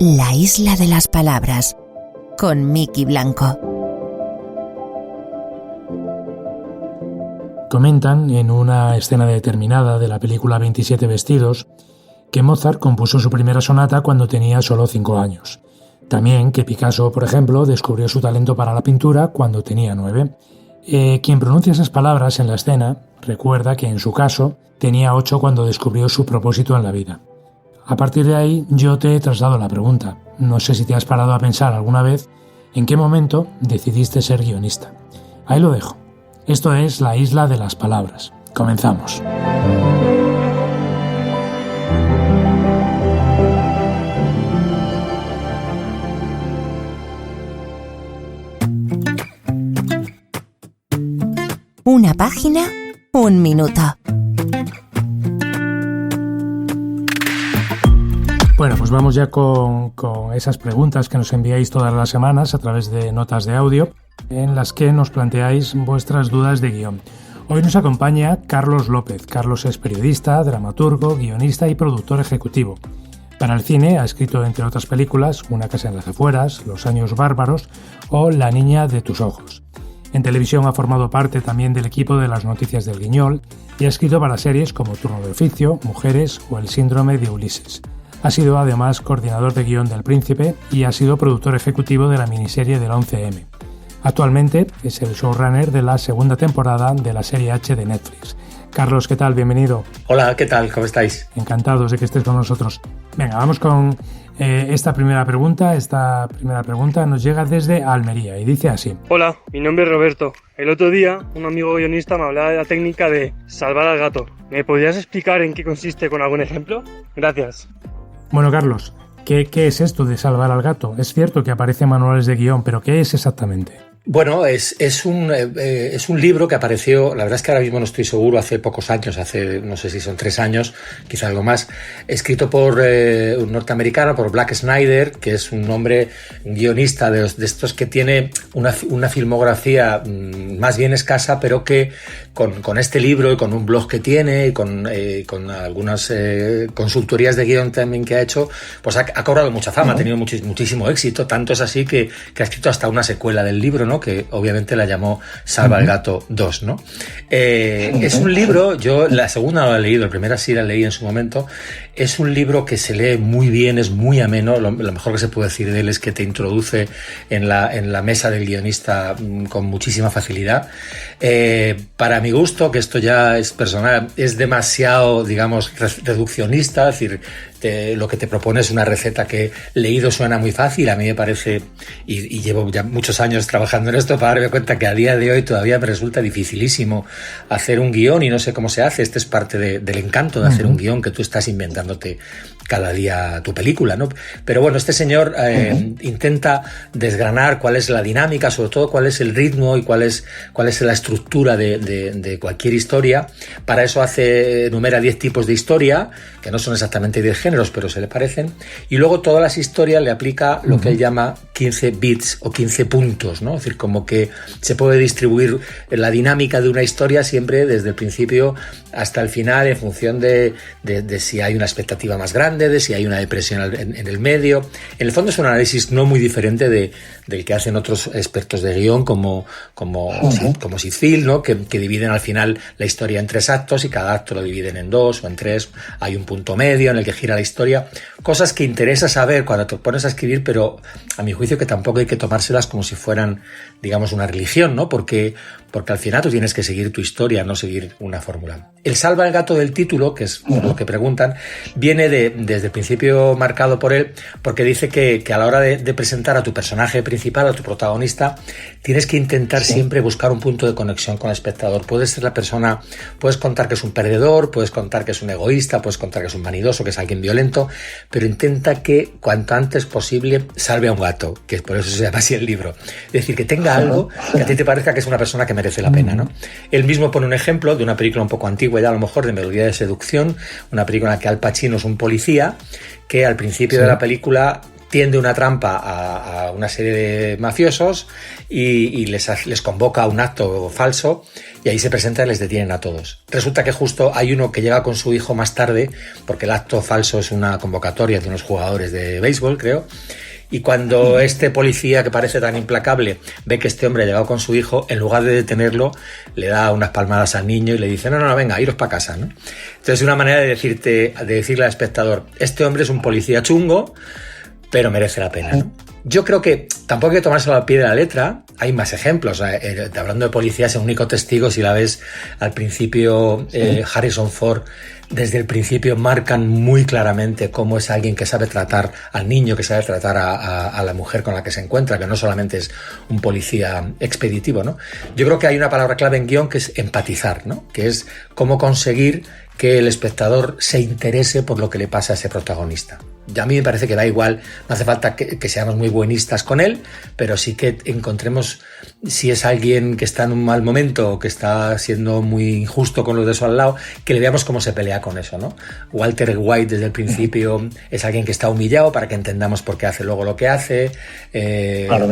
La isla de las palabras, con Miki Blanco. Comentan en una escena determinada de la película 27 vestidos que Mozart compuso su primera sonata cuando tenía solo 5 años. También que Picasso, por ejemplo, descubrió su talento para la pintura cuando tenía 9. Quien pronuncia esas palabras en la escena recuerda que en su caso tenía 8 cuando descubrió su propósito en la vida. A partir de ahí yo te he trasladado la pregunta. No sé si te has parado a pensar alguna vez en qué momento decidiste ser guionista. Ahí lo dejo. Esto es La isla de las palabras. Comenzamos. Una página, un minuto. Bueno, pues vamos ya con esas preguntas que nos enviáis todas las semanas a través de notas de audio, en las que nos planteáis vuestras dudas de guión. Hoy nos acompaña Carlos López. Carlos es periodista, dramaturgo, guionista y productor ejecutivo. Para el cine ha escrito, entre otras películas, Una casa en las afueras, Los años bárbaros o La niña de tus ojos. En televisión ha formado parte también del equipo de Las noticias del Guiñol y ha escrito para series como Turno de oficio, Mujeres o El síndrome de Ulises. Ha sido además coordinador de guión del Príncipe y ha sido productor ejecutivo de la miniserie del 11M. Actualmente es el showrunner de la segunda temporada de la serie H de Netflix. Carlos, ¿qué tal? Bienvenido. Hola, ¿qué tal? ¿Cómo estáis? Encantados de que estés con nosotros. Venga, vamos con esta primera pregunta. Esta primera pregunta nos llega desde Almería y dice así. Hola, mi nombre es Roberto. El otro día un amigo guionista me hablaba de la técnica de salvar al gato. ¿Me podrías explicar en qué consiste con algún ejemplo? Gracias. Bueno, Carlos, ¿qué es esto de salvar al gato? Es cierto que aparece en manuales de guión, pero ¿qué es exactamente? Bueno, es un libro que apareció, la verdad es que ahora mismo no estoy seguro, hace pocos años, no sé si son 3 años, quizá algo más, escrito por un norteamericano, por Black Snyder, que es un hombre, un guionista de estos que tiene una filmografía más bien escasa, pero que con este libro y con un blog que tiene y con algunas consultorías de guión también que ha hecho, pues ha cobrado mucha fama, ha tenido muchísimo éxito, tanto es así que ha escrito hasta una secuela del libro, ¿no? Que obviamente la llamó Salva al Gato 2, ¿no? Es un libro, yo la segunda no la he leído, la primera sí la leí en su momento. Es un libro que se lee muy bien, es muy ameno. Lo mejor que se puede decir de él es que te introduce en la mesa del guionista con muchísima facilidad. Para mi gusto, que esto ya es personal, es demasiado, digamos, reduccionista, es decir, lo que te propone es una receta que leído suena muy fácil. A mí me parece, y llevo ya muchos años trabajando en esto para darme cuenta que a día de hoy todavía me resulta dificilísimo hacer un guión y no sé cómo se hace. Este es parte del encanto de hacer un guión, que tú estás inventándote cada día tu película, ¿no? Pero bueno, este señor intenta desgranar cuál es la dinámica, sobre todo cuál es el ritmo y cuál es la estructura de cualquier historia. Para eso enumera 10 tipos de historia, que no son exactamente 10 géneros, pero se le parecen. Y luego todas las historias le aplica lo que él llama 15 bits o 15 puntos, ¿no? Es decir, como que se puede distribuir la dinámica de una historia siempre desde el principio hasta el final en función de si hay una expectativa más grande, de si hay una depresión en el medio. En el fondo es un análisis no muy diferente del que hacen otros expertos de guión como Sid Field, ¿no? Que dividen al final la historia en 3 actos y cada acto lo dividen en 2 o en 3. Hay un punto medio en el que gira la historia. Cosas que interesa saber cuando te pones a escribir, pero a mi juicio que tampoco hay que tomárselas como si fueran, digamos, una religión, ¿no? Porque al final tú tienes que seguir tu historia, no seguir una fórmula. El salva al gato del título, que es por lo que preguntan, viene desde el principio marcado por él, porque dice que a la hora de presentar a tu personaje principal, a tu protagonista, tienes que intentar siempre buscar un punto de conexión con el espectador. Puedes ser la persona, puedes contar que es un perdedor, puedes contar que es un egoísta, puedes contar que es un vanidoso, que es alguien violento, pero intenta que cuanto antes posible salve a un gato, que por eso se llama así el libro. Es decir, que tenga algo que a ti te parezca que es una persona que merece la pena, ¿no? Él mismo pone un ejemplo de una película un poco antigua ya, a lo mejor, de Melodía de seducción, una película en la que Al Pacino es un policía que al principio de la película tiende una trampa a una serie de mafiosos y les convoca a un acto falso y ahí se presentan y les detienen a todos. Resulta que justo hay uno que llega con su hijo más tarde, porque el acto falso es una convocatoria de unos jugadores de béisbol, creo, y cuando este policía que parece tan implacable ve que este hombre ha llegado con su hijo, en lugar de detenerlo, le da unas palmadas al niño y le dice, no, venga, iros para casa, ¿no? Entonces es una manera de decirle al espectador, este hombre es un policía chungo, pero merece la pena, ¿no? Yo creo que tampoco hay que tomárselo al pie de la letra, hay más ejemplos. Hablando de policías, el único testigo, si la ves al principio, Harrison Ford, desde el principio marcan muy claramente cómo es alguien que sabe tratar al niño, que sabe tratar a la mujer con la que se encuentra, que no solamente es un policía expeditivo, ¿no? Yo creo que hay una palabra clave en guión que es empatizar, ¿no? Que es cómo conseguir que el espectador se interese por lo que le pasa a ese protagonista. Y a mí me parece que da igual, no hace falta que seamos muy buenistas con él, pero sí que encontremos si es alguien que está en un mal momento o que está siendo muy injusto con los de su al lado, que le veamos cómo se pelea con eso, ¿no? Walter White desde el principio es alguien que está humillado para que entendamos por qué hace luego lo que hace.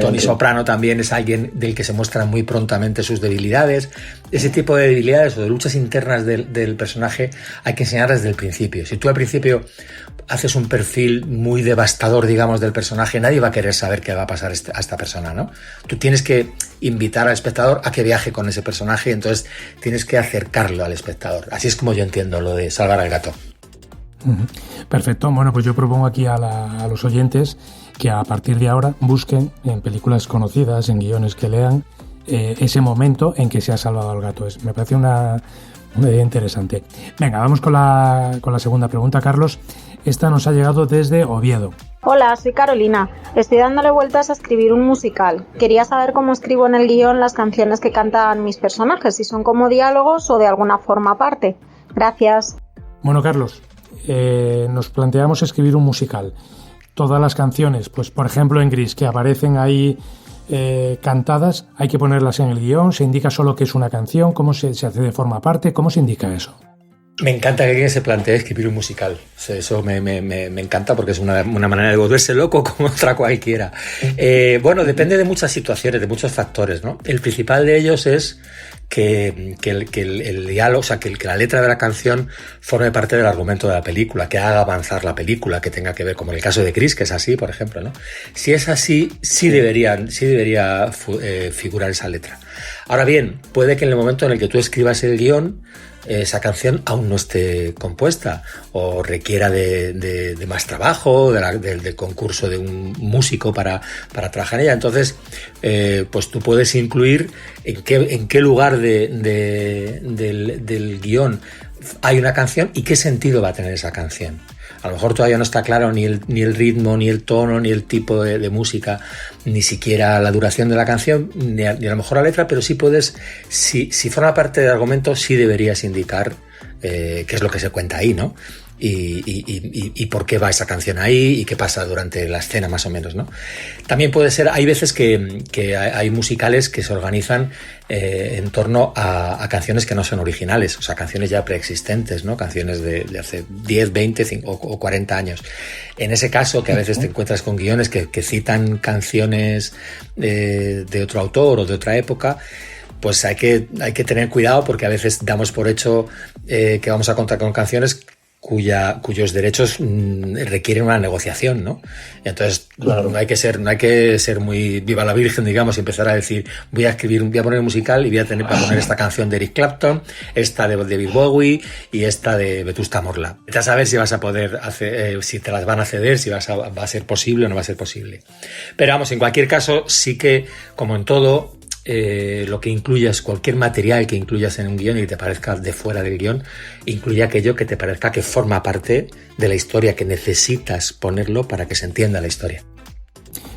Tony Soprano también es alguien del que se muestran muy prontamente sus debilidades. Ese tipo de debilidades o de luchas internas del personaje hay que enseñar desde el principio. Si tú al principio haces un perfil muy devastador, digamos, del personaje, nadie va a querer saber qué va a pasar a esta persona, ¿no? Tú tienes que invitar al espectador a que viaje con ese personaje, entonces tienes que acercarlo al espectador. Así es como yo entiendo lo de Salvar al gato. Perfecto. Bueno, pues yo propongo aquí a los oyentes que a partir de ahora busquen en películas conocidas, en guiones que lean, ese momento en que se ha salvado al gato. Me parece una idea interesante. Venga, vamos con la segunda pregunta, Carlos. Esta nos ha llegado desde Oviedo. Hola, soy Carolina. Estoy dándole vueltas a escribir un musical. Quería saber cómo escribo en el guión las canciones que cantan mis personajes, si son como diálogos o de alguna forma aparte. Gracias. Bueno, Carlos, nos planteamos escribir un musical. Todas las canciones, pues por ejemplo en Gris, que aparecen ahí cantadas, hay que ponerlas en el guión. ¿Se indica solo que es una canción? ¿Cómo se hace de forma aparte? ¿Cómo se indica eso? Me encanta que alguien se plantee escribir un musical. Eso me encanta porque es una manera de volverse loco como otra cualquiera. Bueno, depende de muchas situaciones, de muchos factores, ¿no? El principal de ellos es que el diálogo, o sea, que la letra de la canción forme parte del argumento de la película, que haga avanzar la película, que tenga que ver, como en el caso de Chris, que es así, por ejemplo, ¿no? Si es así, sí debería figurar esa letra. Ahora bien, puede que en el momento en el que tú escribas el guión, esa canción aún no esté compuesta o requiera de más trabajo, del concurso de un músico para trabajar en ella. Entonces, pues tú puedes incluir en qué lugar del guión hay una canción y qué sentido va a tener esa canción. A lo mejor todavía no está claro ni el ritmo, ni el tono, ni el tipo de música, ni siquiera la duración de la canción, ni a lo mejor la letra, pero sí puedes, si forma parte del argumento, sí deberías indicar qué es lo que se cuenta ahí, ¿no? Y por qué va esa canción ahí y qué pasa durante la escena más o menos, ¿no? También puede ser, hay veces que hay musicales que se organizan en torno a canciones que no son originales, o sea, canciones ya preexistentes, ¿no? Canciones de hace 10, 20 o 40 años. En ese caso, que a veces te encuentras con guiones que citan canciones de otro autor o de otra época, pues hay que tener cuidado porque a veces damos por hecho que vamos a contar con canciones cuyos derechos requieren una negociación, ¿no? Y entonces claro, no hay que ser muy viva la Virgen, digamos, y empezar a decir voy a poner un musical y voy a poner esta canción de Eric Clapton, esta de David Bowie y esta de Vetusta Morla. Vete a saber si vas a poder hacer, si te las van a ceder, si va a ser posible o no va a ser posible. Pero vamos, en cualquier caso, sí que, como en todo, lo que incluyas, cualquier material que incluyas en un guión y que te parezca de fuera del guión, incluye aquello que te parezca que forma parte de la historia, que necesitas ponerlo para que se entienda la historia.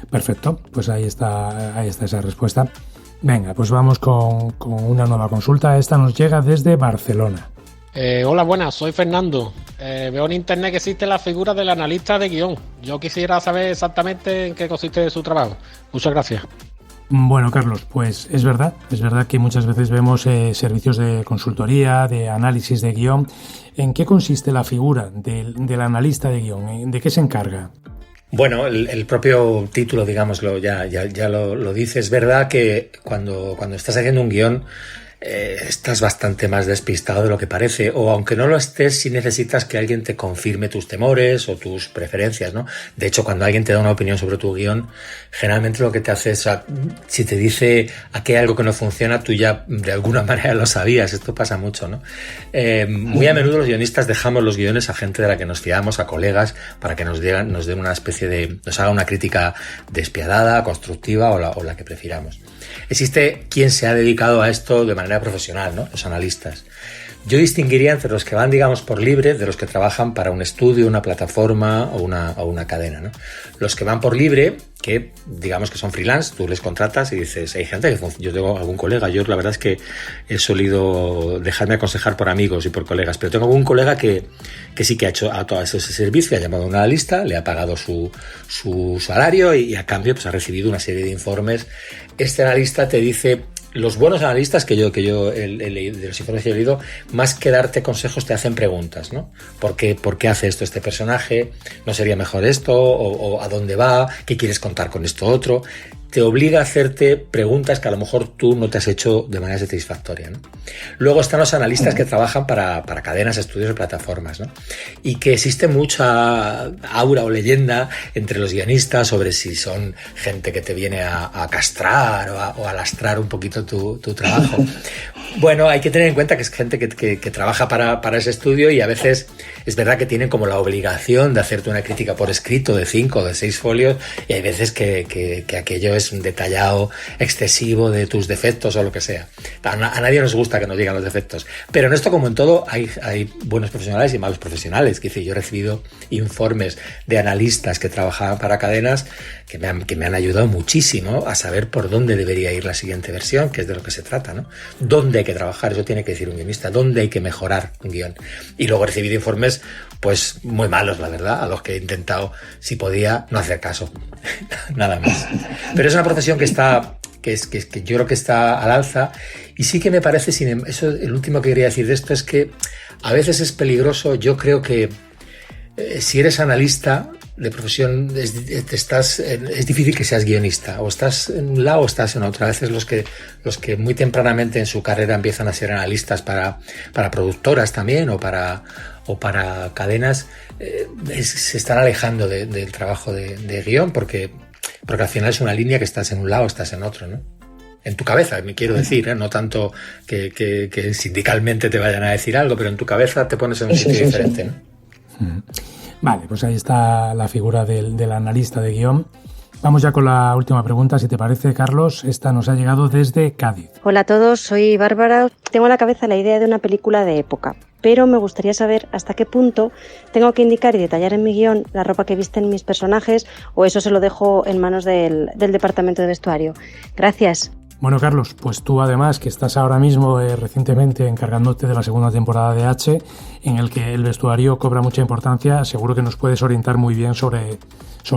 Perfecto, pues ahí está esa respuesta. Venga, pues vamos con una nueva consulta. Esta nos llega desde Barcelona. Hola, buenas, soy Fernando. Veo en internet que existe la figura del analista de guión. Yo quisiera saber exactamente en qué consiste su trabajo. Muchas gracias. Bueno, Carlos, pues es verdad que muchas veces vemos servicios de consultoría, de análisis de guión. ¿En qué consiste la figura del analista de guión? ¿De qué se encarga? Bueno, el propio título, digámoslo, ya lo dice. Es verdad que cuando estás haciendo un guión, estás bastante más despistado de lo que parece, o aunque no lo estés, si necesitas que alguien te confirme tus temores o tus preferencias, ¿no? De hecho, cuando alguien te da una opinión sobre tu guión, generalmente lo que te hace es, o sea, si te dice aquí hay algo que no funciona, tú ya de alguna manera lo sabías. Esto pasa mucho, ¿no? Muy a menudo los guionistas dejamos los guiones a gente de la que nos fiamos, a colegas, para que nos den una especie de, nos haga una crítica despiadada, constructiva o la que prefiramos. Existe quien se ha dedicado a esto de manera profesional, ¿no? Los analistas. Yo distinguiría entre los que van, digamos, por libre de los que trabajan para un estudio, una plataforma o una cadena, ¿no? Los que van por libre, que digamos que son freelance, tú les contratas y dices, hay gente que yo tengo algún colega, yo la verdad es que he solido dejarme aconsejar por amigos y por colegas, pero tengo algún colega que sí que ha hecho a todo ese servicio, ha llamado a una analista, le ha pagado su salario y a cambio pues ha recibido una serie de informes. Este analista te dice, los buenos analistas que yo he leído, de los informes que he leído, más que darte consejos te hacen preguntas, ¿no? ¿Por qué hace esto este personaje? ¿No sería mejor esto? ¿O a dónde va? ¿Qué quieres contar con esto otro? Te obliga a hacerte preguntas que a lo mejor tú no te has hecho de manera satisfactoria, ¿no? Luego están los analistas que trabajan para cadenas, estudios o plataformas, ¿no? Y que existe mucha aura o leyenda entre los guionistas sobre si son gente que te viene a castrar o a lastrar un poquito tu trabajo. Bueno, hay que tener en cuenta que es gente que trabaja para ese estudio y a veces es verdad que tienen como la obligación de hacerte una crítica por escrito de 5 o de 6 folios y hay veces que aquello es un detallado excesivo de tus defectos o lo que sea. A nadie nos gusta que nos digan los defectos, pero en esto, como en todo, hay buenos profesionales y malos profesionales. Es decir, yo he recibido informes de analistas que trabajaban para cadenas que me han ayudado muchísimo a saber por dónde debería ir la siguiente versión, que es de lo que se trata, ¿no? Dónde hay que trabajar, eso tiene que decir un guionista, dónde hay que mejorar un guión. Y luego he recibido informes pues muy malos, la verdad, a los que he intentado, si podía, no hacer caso. Nada más. Pero es una profesión que yo creo que está al alza y sí que me parece, eso, el último que quería decir de esto es que a veces es peligroso. Yo creo que si eres analista de profesión es difícil que seas guionista, o estás en un lado o estás en otro. A veces los que muy tempranamente en su carrera empiezan a ser analistas para productoras también o para cadenas se están alejando del trabajo de guión porque al final es una línea que estás en un lado o estás en otro, ¿no? En tu cabeza, me quiero decir, ¿eh? No tanto que sindicalmente te vayan a decir algo, pero en tu cabeza te pones en un sitio diferente, ¿no? Vale, pues ahí está la figura del analista de guión. Vamos ya con la última pregunta, si te parece, Carlos. Esta nos ha llegado desde Cádiz. Hola a todos, soy Bárbara. Tengo en la cabeza la idea de una película de época, pero me gustaría saber hasta qué punto tengo que indicar y detallar en mi guión la ropa que visten mis personajes, o eso se lo dejo en manos del departamento de vestuario. Gracias. Bueno, Carlos, pues tú además que estás ahora mismo recientemente encargándote de la segunda temporada de H, en el que el vestuario cobra mucha importancia, seguro que nos puedes orientar muy bien sobre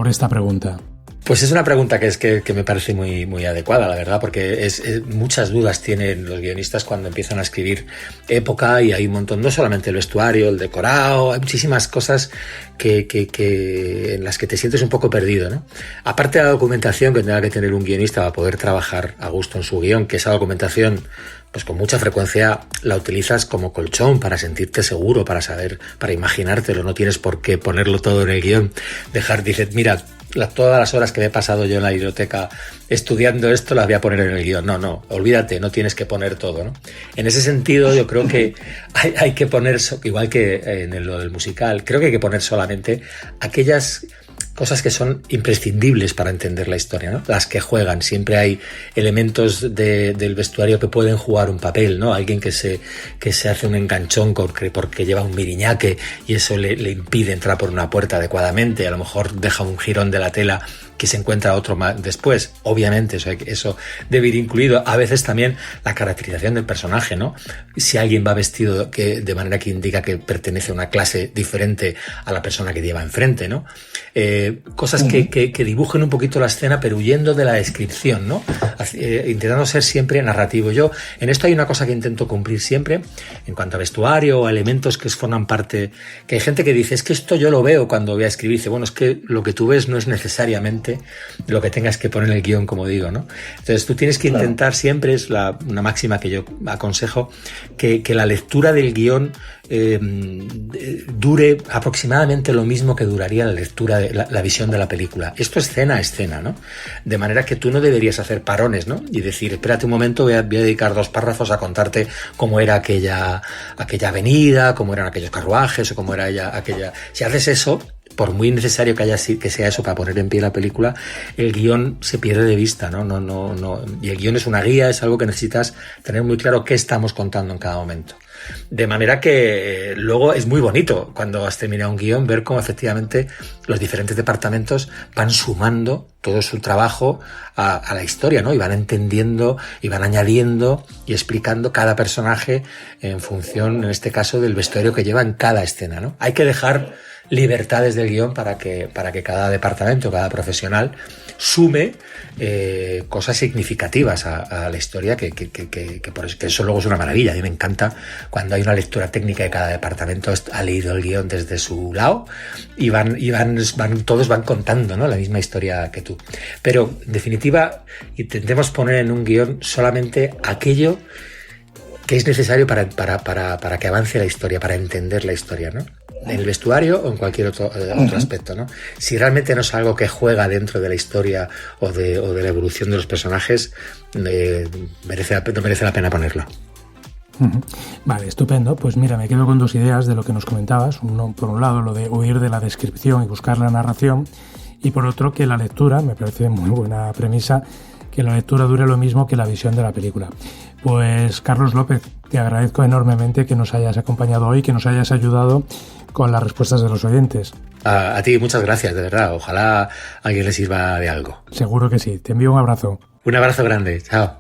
esta pregunta. Pues es una pregunta que me parece muy, muy adecuada, la verdad, porque muchas dudas tienen los guionistas cuando empiezan a escribir época y hay un montón, no solamente el vestuario, el decorado, hay muchísimas cosas en las que te sientes un poco perdido, ¿no? Aparte de la documentación que tenga que tener un guionista para poder trabajar a gusto en su guión, que esa documentación pues con mucha frecuencia la utilizas como colchón para sentirte seguro, para imaginártelo, no tienes por qué ponerlo todo en el guión, dices, mira, todas las horas que me he pasado yo en la biblioteca estudiando esto las voy a poner en el guión. No, olvídate, no tienes que poner todo, ¿no? En ese sentido yo creo que hay que poner, igual que en lo del musical, creo que hay que poner solamente aquellas cosas que son imprescindibles para entender la historia, ¿no? Las que juegan. Siempre hay elementos del vestuario que pueden jugar un papel, ¿no? Alguien que se hace un enganchón porque lleva un miriñaque y eso le impide entrar por una puerta adecuadamente. A lo mejor deja un jirón de la tela que se encuentra otro más después. Obviamente eso debe ir incluido. A veces también la caracterización del personaje, ¿no? Si alguien va vestido de manera que indica que pertenece a una clase diferente a la persona que lleva enfrente, ¿no? Cosas que dibujen un poquito la escena, pero huyendo de la descripción, ¿no? Intentando ser siempre narrativo. Yo en esto hay una cosa que intento cumplir siempre en cuanto a vestuario o a elementos que forman parte, que hay gente que dice, es que esto yo lo veo cuando voy a escribir. Dice, bueno, es que lo que tú ves no es necesariamente relevante lo que tengas que poner en el guión, como digo, ¿no? Entonces tú tienes que intentar siempre, es una máxima que yo aconsejo, que la lectura del guión dure aproximadamente lo mismo que duraría la lectura de la visión de la película. Esto escena a escena, ¿no? De manera que tú no deberías hacer parones, ¿no? Y decir, espérate un momento, voy a dedicar 2 párrafos a contarte cómo era aquella avenida, cómo eran aquellos carruajes o cómo era aquella... Si haces eso, por muy necesario que sea eso para poner en pie la película, el guión se pierde de vista, ¿no? No. Y el guión es una guía, es algo que necesitas tener muy claro qué estamos contando en cada momento. De manera que luego es muy bonito cuando has terminado un guión ver cómo efectivamente los diferentes departamentos van sumando todo su trabajo a la historia, ¿no? Y van entendiendo y van añadiendo y explicando cada personaje en función, en este caso, del vestuario que lleva en cada escena, ¿no? Hay que dejar libertades del guión para que cada departamento, cada profesional sume cosas significativas a la historia, que eso luego es una maravilla. A mí me encanta cuando hay una lectura técnica de cada departamento ha leído el guión desde su lado y todos van contando, ¿no?, la misma historia que tú. Pero en definitiva intentemos poner en un guión solamente aquello que es necesario para que avance la historia, para entender la historia, ¿no? En el vestuario o en cualquier otro aspecto, ¿no? Si realmente no es algo que juega dentro de la historia o de la evolución de los personajes, no merece la pena ponerlo. Vale, estupendo. Pues mira, me quedo con 2 ideas de lo que nos comentabas. Por un lado, lo de huir de la descripción y buscar la narración, y por otro, que la lectura, me parece muy buena premisa, que la lectura dure lo mismo que la visión de la película. Pues Carlos López, te agradezco enormemente que nos hayas acompañado hoy, que nos hayas ayudado con las respuestas de los oyentes. A ti muchas gracias, de verdad. Ojalá a alguien le sirva de algo. Seguro que sí. Te envío un abrazo. Un abrazo grande. Chao.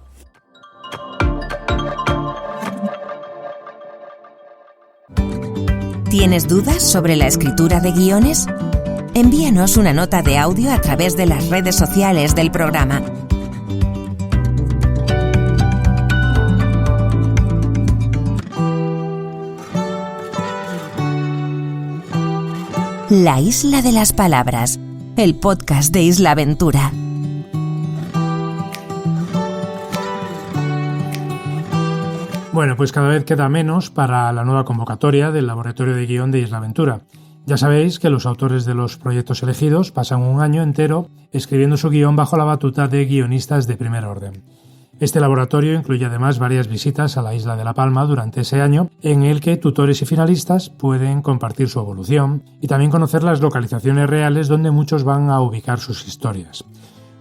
¿Tienes dudas sobre la escritura de guiones? Envíanos una nota de audio a través de las redes sociales del programa. La Isla de las Palabras, el podcast de Isla Aventura. Bueno, pues cada vez queda menos para la nueva convocatoria del Laboratorio de Guión de Isla Aventura. Ya sabéis que los autores de los proyectos elegidos pasan un año entero escribiendo su guión bajo la batuta de guionistas de primer orden. Este laboratorio incluye además varias visitas a la isla de La Palma durante ese año, en el que tutores y finalistas pueden compartir su evolución y también conocer las localizaciones reales donde muchos van a ubicar sus historias.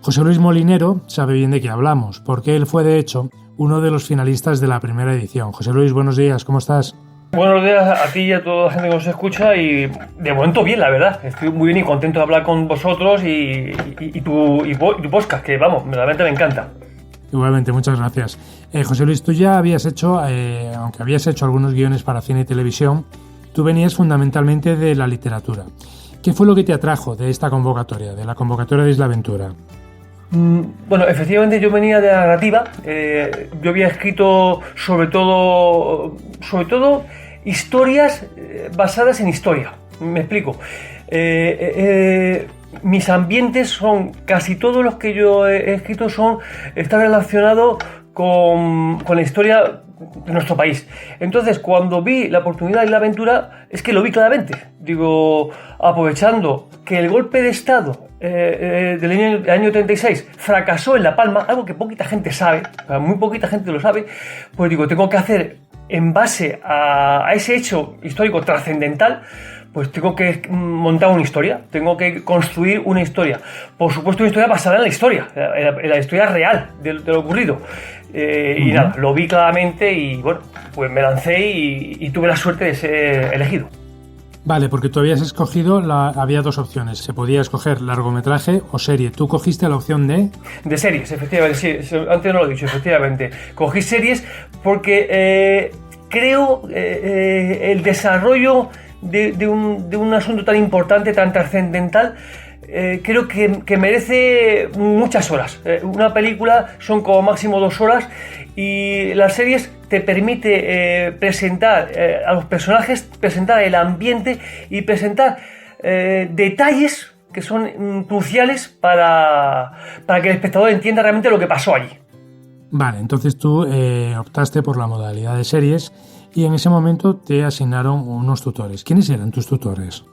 José Luis Molinero sabe bien de qué hablamos, porque él fue de hecho uno de los finalistas de la primera edición. José Luis, buenos días, ¿cómo estás? Buenos días a ti y a toda la gente que nos escucha, y de momento bien, la verdad. Estoy muy bien y contento de hablar con vosotros y tu podcast, que vamos, realmente me encanta. Igualmente, muchas gracias. José Luis, tú ya habías hecho, aunque habías hecho algunos guiones para cine y televisión, tú venías fundamentalmente de la literatura. ¿Qué fue lo que te atrajo de esta convocatoria, de la convocatoria de Isla Aventura? Bueno, efectivamente yo venía de la narrativa. Yo había escrito sobre todo historias basadas en historia. Me explico. Mis ambientes son, casi todos los que yo he escrito están relacionados con la historia de nuestro país. Entonces, cuando vi la oportunidad y la aventura, es que lo vi claramente. Digo, aprovechando que el golpe de Estado del año 36 fracasó en La Palma, algo que poquita gente sabe, muy poquita gente lo sabe, pues digo, tengo que hacer, en base a ese hecho histórico trascendental, pues tengo que montar una historia, tengo que construir una historia. Por supuesto, una historia basada en la historia, en la historia real de lo ocurrido. Y nada, lo vi claramente y bueno, pues me lancé y tuve la suerte de ser elegido. Vale, porque tú habías escogido, había 2 opciones. Se podía escoger largometraje o serie. ¿Tú cogiste la opción de...? De series, efectivamente, sí. Antes no lo he dicho, efectivamente. Cogí series porque creo el desarrollo de un asunto tan importante, tan trascendental, creo que merece muchas horas. Una película son como máximo 2 horas y las series te permite presentar a los personajes, presentar el ambiente y presentar detalles que son cruciales para que el espectador entienda realmente lo que pasó allí. Vale, entonces tú optaste por la modalidad de series y en ese momento te asignaron unos tutores. ¿Quiénes eran tus tutores?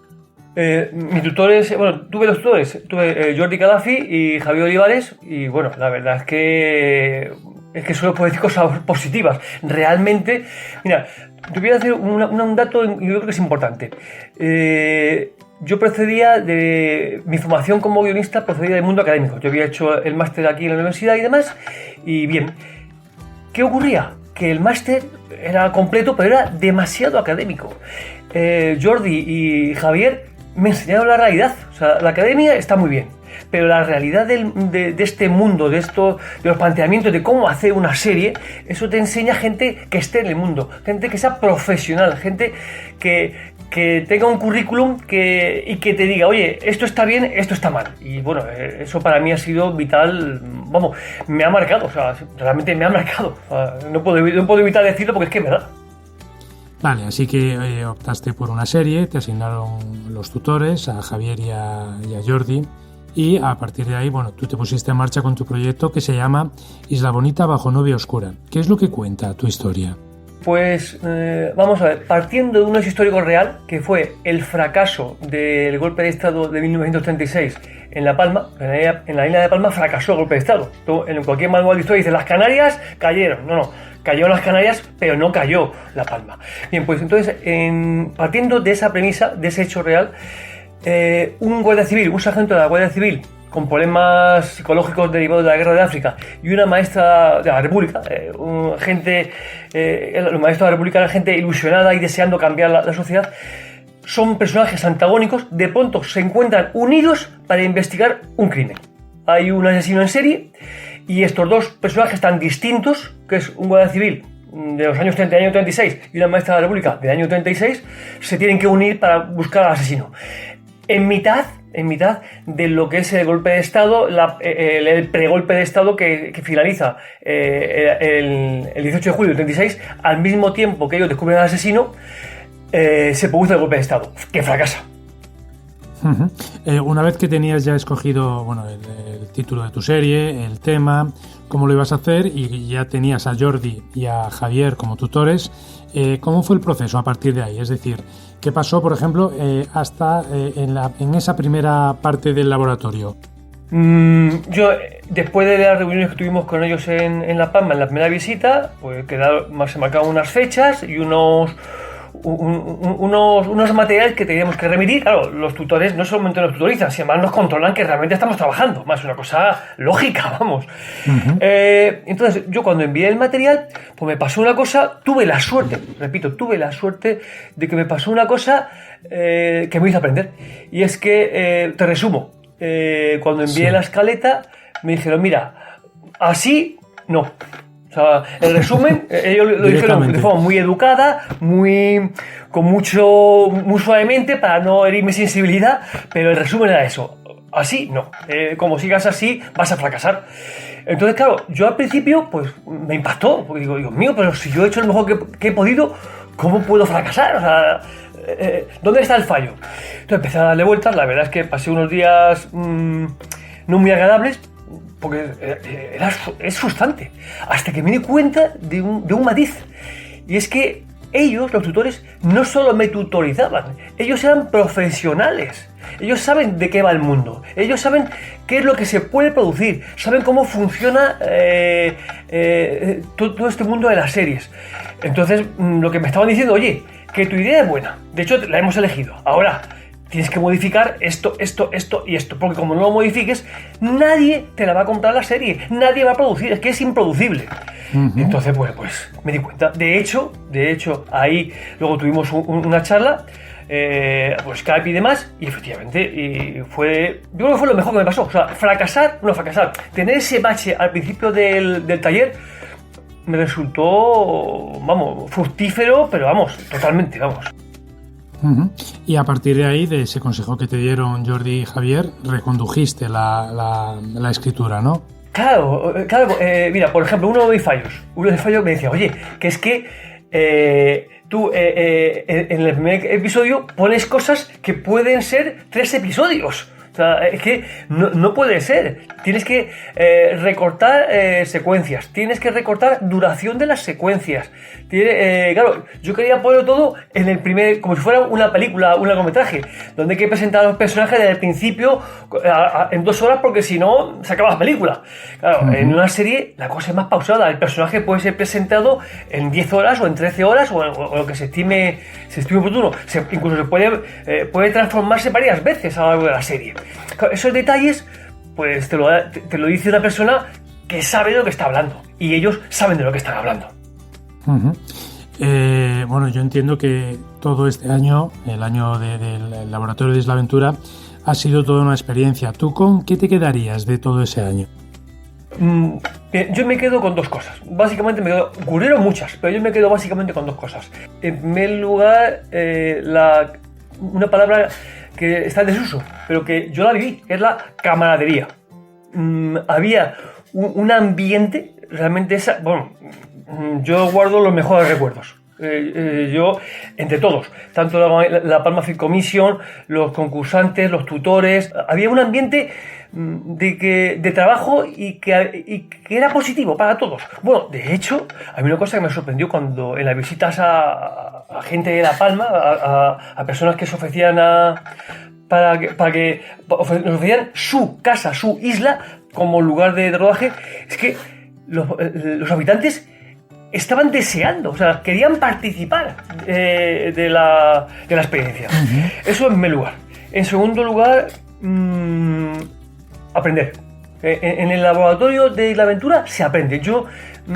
Mis tutores, bueno, tuve dos tutores, tuve Jordi Gaddafi y Javier Olivares, y bueno, la verdad es que solo puedo decir cosas positivas. Realmente, mira, te voy a hacer un dato y yo creo que es importante. Yo mi formación como guionista procedía del mundo académico. Yo había hecho el máster aquí en la universidad y demás, y bien, ¿qué ocurría? Que el máster era completo, pero era demasiado académico. Jordi y Javier me enseñaron la realidad. O sea, la academia está muy bien, pero la realidad de este mundo, de los planteamientos de cómo hacer una serie, eso te enseña gente que esté en el mundo, gente que sea profesional, gente que tenga un currículum y que te diga, oye, esto está bien, esto está mal. Y bueno, eso para mí ha sido vital, vamos, me ha marcado, o sea, realmente me ha marcado. O sea, no puedo evitar decirlo porque es que es verdad. Vale, así que optaste por una serie, te asignaron los tutores, a Javier y a Jordi, y a partir de ahí, bueno, tú te pusiste en marcha con tu proyecto que se llama Isla Bonita bajo nube oscura. ¿Qué es lo que cuenta tu historia? Pues vamos a ver, partiendo de un hecho histórico real, que fue el fracaso del golpe de Estado de 1936 en La Palma, en la isla de Palma fracasó el golpe de Estado. En cualquier manual de historia dice, las Canarias cayeron. No, cayeron las Canarias, pero no cayó La Palma. Bien, pues entonces, partiendo de esa premisa, de ese hecho real, un guardia civil, un sargento de la Guardia Civil, con problemas psicológicos derivados de la guerra de África, y una maestra de la República, los maestros de la República eran gente ilusionada y deseando cambiar la sociedad, son personajes antagónicos, de pronto se encuentran unidos para investigar un crimen. Hay un asesino en serie y estos dos personajes tan distintos, que es un guardia civil de los años 30 y año 36 y una maestra de la República del año 36, se tienen que unir para buscar al asesino. En mitad de lo que es el golpe de Estado, el pregolpe de Estado que finaliza el 18 de julio del 36, al mismo tiempo que ellos descubren al asesino, se produce el golpe de Estado, que fracasa. Una vez que tenías ya escogido el título de tu serie, el tema, cómo lo ibas a hacer, y ya tenías a Jordi y a Javier como tutores, ¿cómo fue el proceso a partir de ahí? Es decir, ¿qué pasó, por ejemplo, hasta en esa primera parte del laboratorio? Yo, después de las reuniones que tuvimos con ellos en La Palma, en la primera visita, pues se marcaban unas fechas y unos materiales que teníamos que remitir. Claro, los tutores no solamente nos tutorizan, sino además nos controlan que realmente estamos trabajando, más una cosa lógica, vamos. Entonces, yo cuando envié el material, pues me pasó una cosa, tuve la suerte de que me pasó una cosa que me hizo aprender. Y es que, te resumo, cuando envié la escaleta, me dijeron, mira, así no. O sea, el resumen, ellos lo dijeron de forma muy educada, muy suavemente, para no herir mi sensibilidad, pero el resumen era eso. Así, no. Como sigas así, vas a fracasar. Entonces, claro, yo al principio, pues, me impactó, porque digo, Dios mío, pero si yo he hecho lo mejor que he podido, ¿cómo puedo fracasar? O sea, ¿dónde está el fallo? Entonces empecé a darle vueltas. La verdad es que pasé unos días no muy agradables, porque es frustrante, hasta que me di cuenta de un matiz, y es que ellos, los tutores, no solo me tutorizaban, ellos eran profesionales, ellos saben de qué va el mundo, ellos saben qué es lo que se puede producir, saben cómo funciona todo este mundo de las series. Entonces, lo que me estaban diciendo, oye, que tu idea es buena, de hecho la hemos elegido, ahora tienes que modificar esto y esto, porque como no lo modifiques, nadie te la va a comprar la serie, nadie va a producir, es que es improducible. Entonces, pues me di cuenta. De hecho, ahí luego tuvimos una charla, por Skype y demás, y efectivamente, yo creo que fue lo mejor que me pasó. O sea, fracasar, tener ese bache al principio del taller, me resultó, fructífero, pero totalmente. Y a partir de ahí, de ese consejo que te dieron Jordi y Javier, recondujiste la escritura, ¿no? Claro, mira, por ejemplo, uno de mis fallos me decía, oye, que es que tú en el primer episodio pones cosas que pueden ser 3 episodios. O sea, es que no puede ser. Tienes que recortar secuencias, tienes que recortar duración de las secuencias. Claro, yo quería ponerlo todo en el primer, como si fuera una película, un largometraje, donde hay que presentar a los personajes desde el principio en 2 horas, porque si no, se acaba la película. Claro, en una serie la cosa es más pausada. El personaje puede ser presentado en 10 horas o en 13 horas o lo que se estime oportuno. Incluso se puede transformarse varias veces a lo largo de la serie. Claro, esos detalles, pues te lo dice una persona que sabe de lo que está hablando, y ellos saben de lo que están hablando. Bueno, yo entiendo que todo este año, el año del Laboratorio de Isla Aventura, ha sido toda una experiencia. ¿Tú con qué te quedarías de todo ese año? Yo me quedo con 2 cosas. Básicamente ocurrieron muchas, pero yo me quedo básicamente con 2 cosas. En primer lugar, una palabra que está en desuso, pero que yo la viví, que es la camaradería. Había un ambiente realmente yo guardo los mejores recuerdos. Yo, entre todos, tanto la Palma Film Commission, los concursantes, los tutores, había un ambiente de trabajo y que era positivo para todos. Bueno, de hecho, hay una cosa que me sorprendió cuando en las visitas a gente de La Palma, a personas que se ofrecían para que nos ofrecían su casa, su isla como lugar de rodaje, es que los habitantes estaban deseando, o sea, querían participar de la experiencia. Eso en primer lugar. En segundo lugar, aprender. En el laboratorio de Isla Aventura se aprende. Yo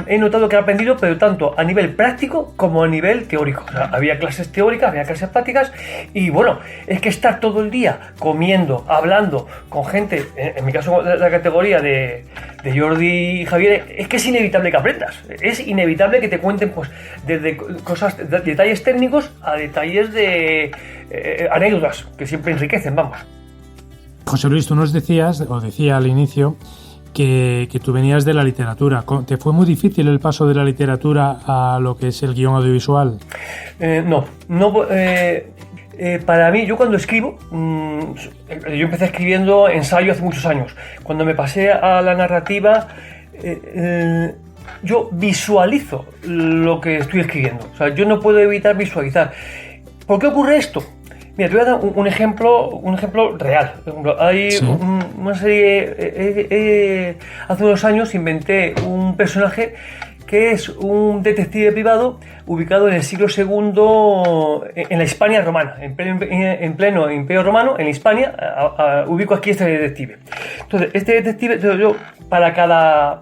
he notado que he aprendido, pero tanto a nivel práctico como a nivel teórico. O sea, había clases teóricas, había clases prácticas, y bueno, es que estar todo el día comiendo, hablando con gente, en mi caso la categoría de Jordi y Javier, es que es inevitable que aprendas. Es inevitable que te cuenten, pues, desde detalles técnicos a detalles de anécdotas que siempre enriquecen, vamos. José Luis, tú nos decía al inicio que tú venías de la literatura. ¿Te fue muy difícil el paso de la literatura a lo que es el guión audiovisual? No. Para mí, yo cuando escribo, yo empecé escribiendo ensayo hace muchos años. Cuando me pasé a la narrativa, yo visualizo lo que estoy escribiendo. O sea, yo no puedo evitar visualizar. ¿Por qué ocurre esto? Mira, te voy a dar un ejemplo real. Hay una serie. Hace unos años inventé un personaje que es un detective privado ubicado en el siglo II en la Hispania romana, en pleno Imperio Romano, en Hispania. Ubico aquí este detective. Entonces, este detective, yo para cada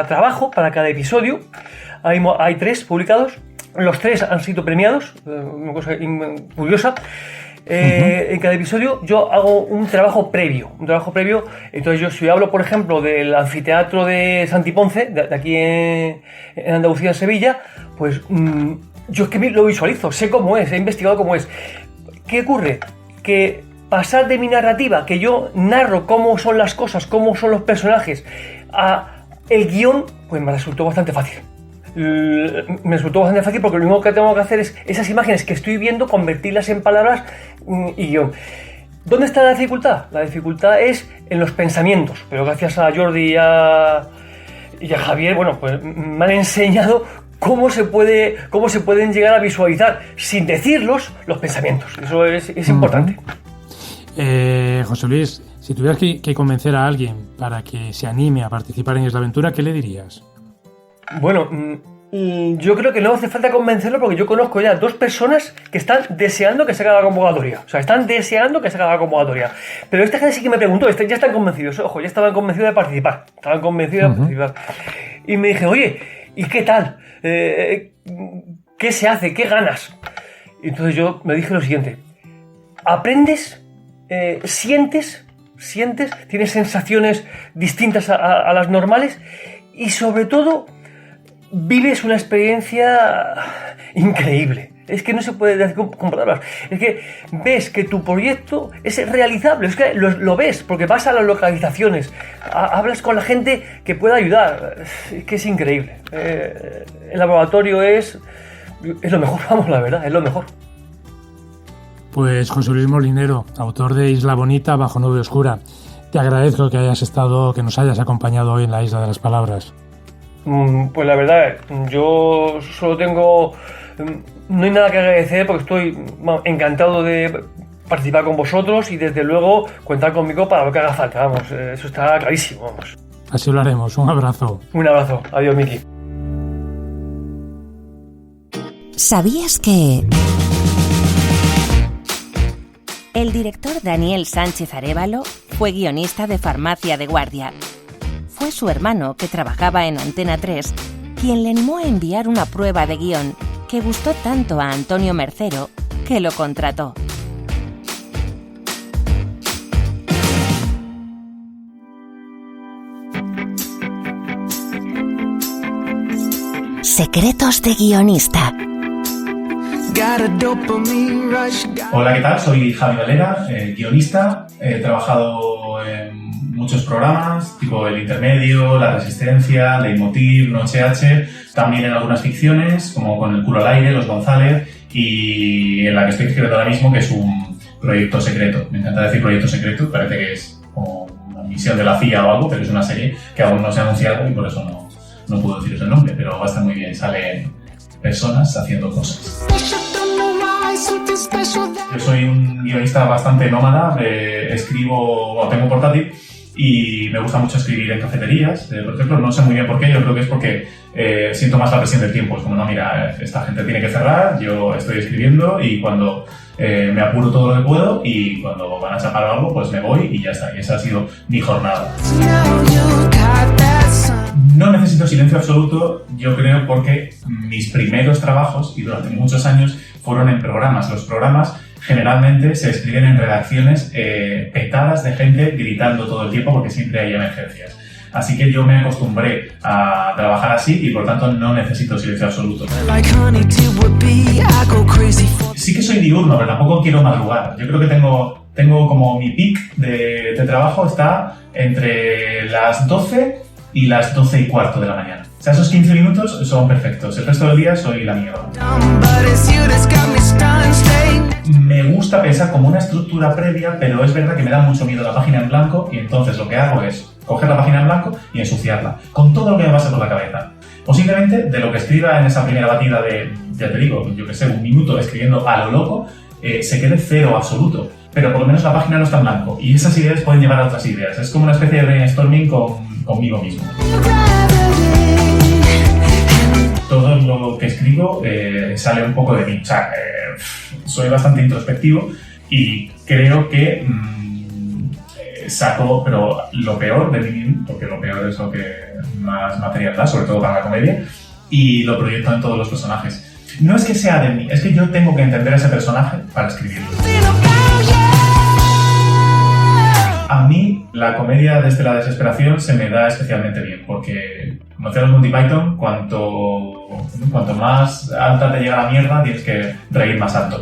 trabajo, para cada episodio, hay 3 publicados. Los 3 han sido premiados, una cosa curiosa. En cada episodio yo hago un trabajo previo. Entonces si hablo, por ejemplo, del anfiteatro de Santiponce, de aquí en Andalucía, en Sevilla, pues yo es que lo visualizo, sé cómo es, he investigado cómo es. ¿Qué ocurre? Que pasar de mi narrativa, que yo narro cómo son las cosas, cómo son los personajes, a el guión, pues me resultó bastante fácil. Porque lo único que tengo que hacer es esas imágenes que estoy viendo, convertirlas en palabras y guión. ¿Dónde está la dificultad? La dificultad es en los pensamientos, pero gracias a Jordi y a Javier, bueno, pues me han enseñado cómo se pueden llegar a visualizar sin decirlos los pensamientos. Eso es importante. José Luis, si tuvieras que convencer a alguien para que se anime a participar en Isla Aventura, ¿qué le dirías? Bueno, yo creo que no hace falta convencerlo, porque yo conozco ya 2 personas que están deseando que se haga la convocatoria. O sea, están deseando que se haga la convocatoria. Pero esta gente sí que me preguntó, ya están convencidos. Ojo, ya estaban convencidos de participar. Y me dije, oye, ¿y qué tal? ¿Qué se hace? ¿Qué ganas? Y entonces yo me dije lo siguiente. Aprendes, sientes, tienes sensaciones distintas a las normales, y sobre todo vives una experiencia increíble. Es que no se puede decir con palabras. Es que ves que tu proyecto es realizable. Es que lo ves, porque vas a las localizaciones, hablas con la gente que pueda ayudar. Es que es increíble. El laboratorio es lo mejor, vamos, la verdad, es lo mejor. Pues José Luis Molinero, autor de Isla Bonita bajo nube oscura, te agradezco que nos hayas acompañado hoy en la Isla de las Palabras. Pues la verdad, yo solo tengo... No hay nada que agradecer porque estoy encantado de participar con vosotros y desde luego contar conmigo para lo que haga falta, vamos, eso está clarísimo, vamos. Así lo haremos, un abrazo. Un abrazo, adiós Miki. ¿Sabías que...? El director Daniel Sánchez Arévalo fue guionista de Farmacia de Guardia. Fue su hermano, que trabajaba en Antena 3, quien le animó a enviar una prueba de guión que gustó tanto a Antonio Mercero que lo contrató. Secretos de guionista. Hola, ¿qué tal? Soy Javi Valera, guionista. He trabajado en muchos programas, tipo El Intermedio, La Resistencia, Leitmotiv, Noche H, también en algunas ficciones, como con El culo al aire, Los González, y en la que estoy escribiendo ahora mismo, que es un proyecto secreto. Me encanta decir proyecto secreto, parece que es como una misión de la CIA o algo, pero es una serie que aún no se ha anunciado y por eso no puedo deciros el nombre, pero va a estar muy bien. Salen personas haciendo cosas. Yo soy un guionista bastante nómada, tengo portátil y me gusta mucho escribir en cafeterías, por ejemplo. No sé muy bien por qué, yo creo que es porque siento más la presión del tiempo. Es como, no, mira, esta gente tiene que cerrar, yo estoy escribiendo y cuando me apuro todo lo que puedo y cuando van a chapar algo, pues me voy y ya está. Y esa ha sido mi jornada. No necesito silencio absoluto, yo creo, porque mis primeros trabajos, y durante muchos años, fueron en programas. Los programas generalmente se escriben en redacciones petadas de gente gritando todo el tiempo porque siempre hay emergencias. Así que yo me acostumbré a trabajar así y por tanto no necesito silencio absoluto. Sí que soy diurno, pero tampoco quiero madrugar. Yo creo que tengo como mi pic de trabajo está entre las 12 y las 12 y cuarto de la mañana. O sea, esos 15 minutos son perfectos. El resto del día soy la mierda. Me gusta pensar como una estructura previa, pero es verdad que me da mucho miedo la página en blanco y entonces lo que hago es coger la página en blanco y ensuciarla con todo lo que me pase por la cabeza. Posiblemente de lo que escriba en esa primera batida de, ya te digo, yo que sé, un minuto escribiendo a lo loco, se quede cero absoluto. Pero por lo menos la página no está en blanco y esas ideas pueden llevar a otras ideas. Es como una especie de brainstorming conmigo mismo. Todo lo que escribo sale un poco de mí. O sea, soy bastante introspectivo y creo que saco pero lo peor de mí mismo, porque lo peor es lo que más material da, sobre todo para la comedia, y lo proyecto en todos los personajes. No es que sea de mí, es que yo tengo que entender a ese personaje para escribirlo. A mí la comedia desde la desesperación se me da especialmente bien, porque conocer los Monty Python, cuanto más alta te llega la mierda, tienes que reír más alto.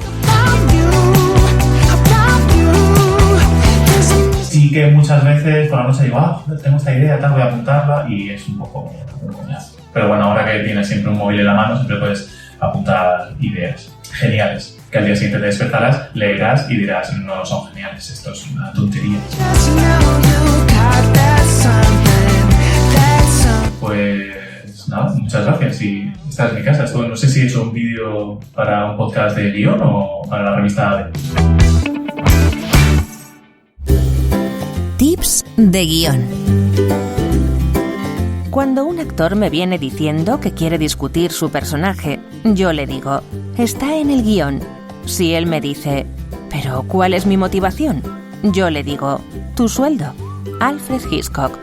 Sí que muchas veces por la noche digo, tengo esta idea, tal, voy a apuntarla, y es un poco un coñazo. Pero bueno, ahora que tienes siempre un móvil en la mano, siempre puedes apuntar ideas geniales, que al día siguiente te despertarás, leerás y dirás, no son geniales, esto es una tontería. Pues nada, muchas gracias. Y esta es mi casa. No sé si he hecho un vídeo para un podcast de guión o para la revista AVE. Tips de guión. Cuando un actor me viene diciendo que quiere discutir su personaje, yo le digo, está en el guión. Si él me dice, ¿pero cuál es mi motivación? Yo le digo, tu sueldo. Alfred Hitchcock.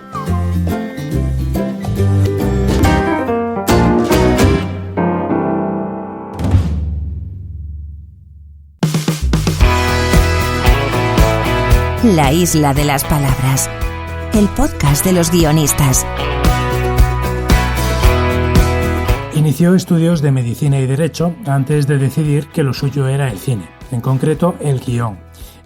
La Isla de las Palabras, el podcast de los guionistas. Inició estudios de Medicina y Derecho antes de decidir que lo suyo era el cine, en concreto el guión.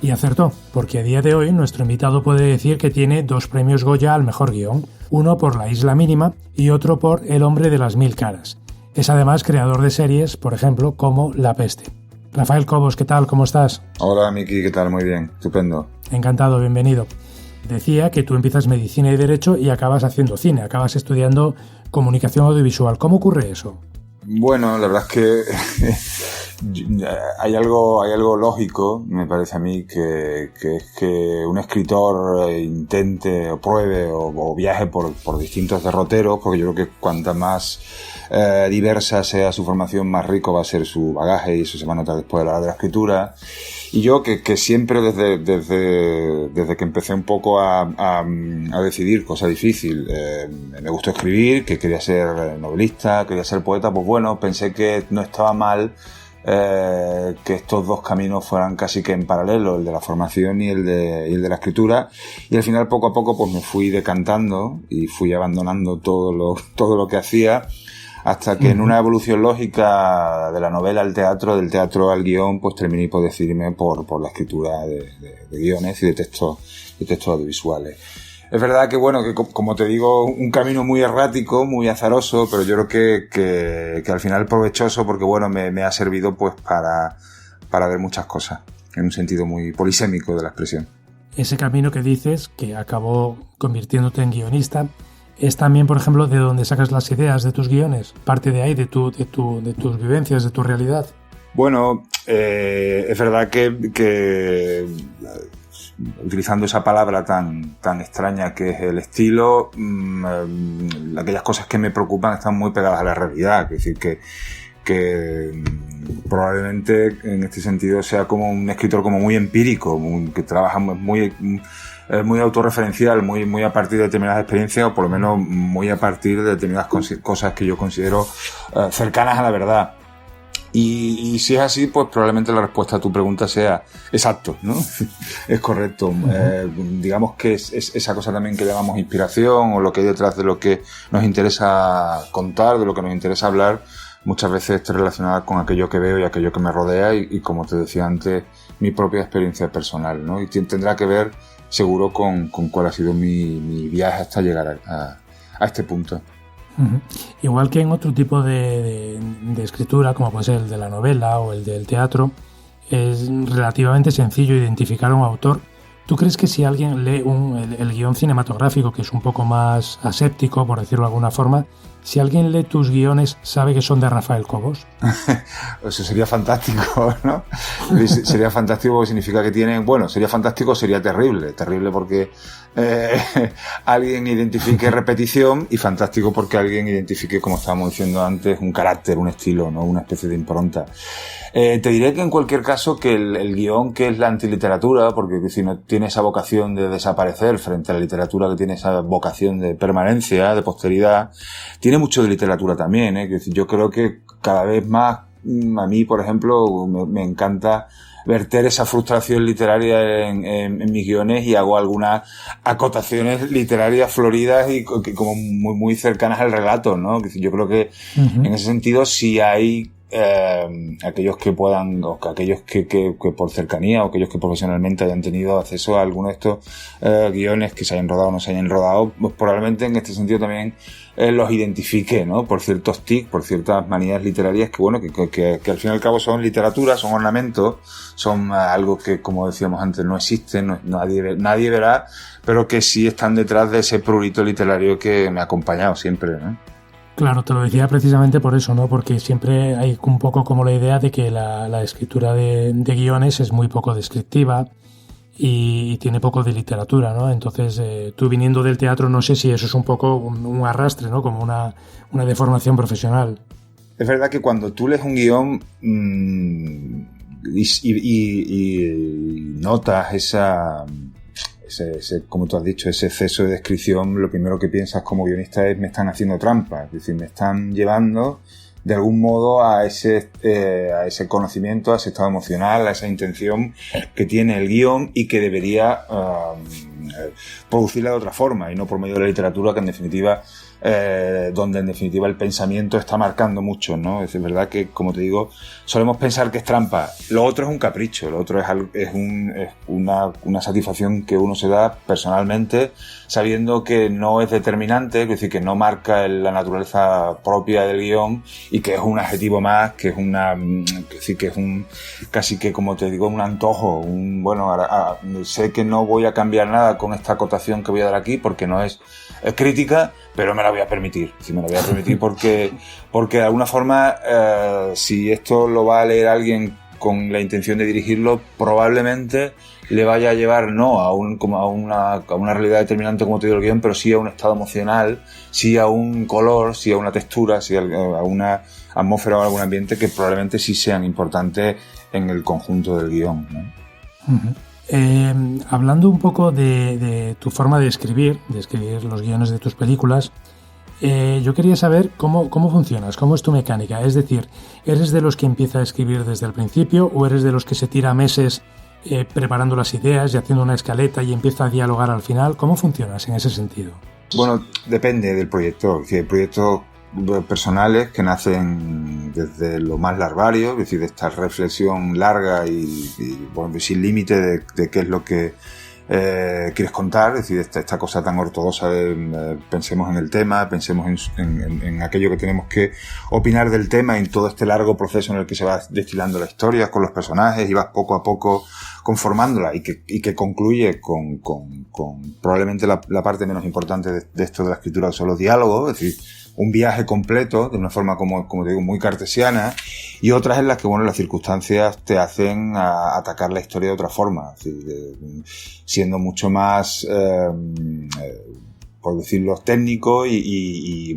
Y acertó, porque a día de hoy nuestro invitado puede decir que tiene 2 premios Goya al mejor guión, uno por La Isla Mínima y otro por El hombre de las 1000 caras. Es además creador de series, por ejemplo, como La Peste. Rafael Cobos, ¿qué tal? ¿Cómo estás? Hola, Miki, ¿qué tal? Muy bien, estupendo. Encantado, bienvenido. Decía que tú empiezas medicina y derecho y acabas haciendo cine, acabas estudiando comunicación audiovisual. ¿Cómo ocurre eso? Bueno, la verdad es que hay algo lógico, me parece a mí, que es que un escritor intente o pruebe o viaje por distintos derroteros, porque yo creo que cuanta más diversa sea su formación, más rico va a ser su bagaje, y eso se va a notar después a la hora de la escritura. Y yo que siempre desde que empecé un poco a decidir, cosa difícil, me gustó escribir, que quería ser novelista, quería ser poeta, pues bueno, pensé que no estaba mal que estos dos caminos fueran casi que en paralelo, el de la formación y el de la escritura, y al final poco a poco pues me fui decantando y fui abandonando todo lo que hacía, hasta que en una evolución lógica de la novela al teatro, del teatro al guión, pues terminé por decidirme por la escritura de guiones y de textos audiovisuales. Es verdad que, bueno, que como te digo, un camino muy errático, muy azaroso, pero yo creo que al final provechoso, porque bueno, me ha servido pues para ver muchas cosas, en un sentido muy polisémico de la expresión. Ese camino que dices, que acabó convirtiéndote en guionista, es también, por ejemplo, de donde sacas las ideas de tus guiones, parte de ahí, de tus vivencias, de tu realidad. Bueno, es verdad que utilizando esa palabra tan extraña que es el estilo, aquellas cosas que me preocupan están muy pegadas a la realidad. Es decir, que probablemente en este sentido sea como un escritor como muy empírico, que trabaja muy autorreferencial, muy a partir de determinadas experiencias, o por lo menos muy a partir de determinadas cosas que yo considero cercanas a la verdad. Y si es así, pues probablemente la respuesta a tu pregunta sea exacto, ¿no? Es correcto. Digamos que es esa cosa también que llamamos inspiración, o lo que hay detrás de lo que nos interesa contar, de lo que nos interesa hablar, muchas veces está relacionada con aquello que veo y aquello que me rodea, y como te decía antes, mi propia experiencia personal, ¿no? Y tendrá que ver seguro con cuál ha sido mi viaje hasta llegar a este punto. Uh-huh. Igual que en otro tipo de escritura, como puede ser el de la novela o el del teatro, es relativamente sencillo identificar a un autor. ¿Tú crees que si alguien lee el guión cinematográfico, que es un poco más aséptico, por decirlo de alguna forma, si alguien lee tus guiones, sabe que son de Rafael Cobos? Eso sería fantástico, ¿no? Sería fantástico porque significa que tienen... Bueno, sería fantástico, sería terrible. Terrible porque alguien identifique repetición, y fantástico porque alguien identifique, como estábamos diciendo antes, un carácter, un estilo, ¿no? Una especie de impronta. Te diré que en cualquier caso que el guión, que es la antiliteratura, porque si no tiene esa vocación de desaparecer frente a la literatura, que tiene esa vocación de permanencia, de posteridad, tiene mucho de literatura también, ¿eh? Yo creo que cada vez más, a mí, por ejemplo, me encanta verter esa frustración literaria en mis guiones, y hago algunas acotaciones literarias floridas y como muy cercanas al relato, ¿no? Yo creo que en ese sentido sí hay aquellos que puedan, o aquellos que por cercanía, o aquellos que profesionalmente hayan tenido acceso a alguno de estos guiones que se hayan rodado o no se hayan rodado, pues probablemente en este sentido también los identifique, ¿no? Por ciertos tics, por ciertas manías literarias que bueno, que al fin y al cabo son literatura, son ornamentos, son algo que, como decíamos antes, no existe, nadie verá, pero que sí están detrás de ese prurito literario que me ha acompañado siempre, ¿no? Claro, te lo decía precisamente por eso, ¿no? Porque siempre hay un poco como la idea de que la escritura de guiones es muy poco descriptiva y tiene poco de literatura, ¿no? Entonces, tú viniendo del teatro, no sé si eso es un poco un arrastre, ¿no? Como una deformación profesional. Es verdad que cuando tú lees un guión y notas ese, como tú has dicho, ese exceso de descripción, lo primero que piensas como guionista es: me están haciendo trampa, es decir, me están llevando de algún modo a ese conocimiento, a ese estado emocional, a esa intención que tiene el guión y que debería producirla de otra forma, y no por medio de la literatura, que en definitiva donde en definitiva el pensamiento está marcando mucho, ¿no? Es verdad que, como te digo, solemos pensar que es trampa. Lo otro es un capricho, lo otro es una satisfacción que uno se da personalmente, sabiendo que no es determinante, es decir, que no marca la naturaleza propia del guión y que es un adjetivo más, que es casi que, como te digo, un antojo, sé que no voy a cambiar nada con esta acotación que voy a dar aquí porque no es crítica, pero me la voy a permitir. Sí, me la voy a permitir porque de alguna forma, si esto lo va a leer alguien con la intención de dirigirlo, probablemente le vaya a llevar no a una realidad determinante, como te digo, el guión, pero sí a un estado emocional, sí a un color, sí a una textura, sí a una atmósfera o algún ambiente que probablemente sí sean importantes en el conjunto del guión, ¿no? Uh-huh. Hablando un poco de tu forma de escribir los guiones de tus películas, yo quería saber cómo funcionas, cómo es tu mecánica. Es decir, ¿eres de los que empieza a escribir desde el principio o eres de los que se tira meses preparando las ideas y haciendo una escaleta y empieza a dialogar al final? ¿Cómo funcionas en ese sentido? Bueno, depende del proyecto. Hay proyectos personales que nacen desde lo más larvario, es decir, de esta reflexión larga y sin límite de qué es lo que quieres contar, es decir, esta cosa tan ortodoxa de pensemos en el tema, pensemos en aquello que tenemos que opinar del tema, en todo este largo proceso en el que se va destilando la historia con los personajes y vas poco a poco conformándola y que concluye con probablemente la parte menos importante de esto de la escritura, que son los diálogos, es decir, un viaje completo de una forma, como te digo, muy cartesiana, y otras en las que, las circunstancias te hacen atacar la historia de otra forma, es decir, siendo mucho más, por decirlo, técnico y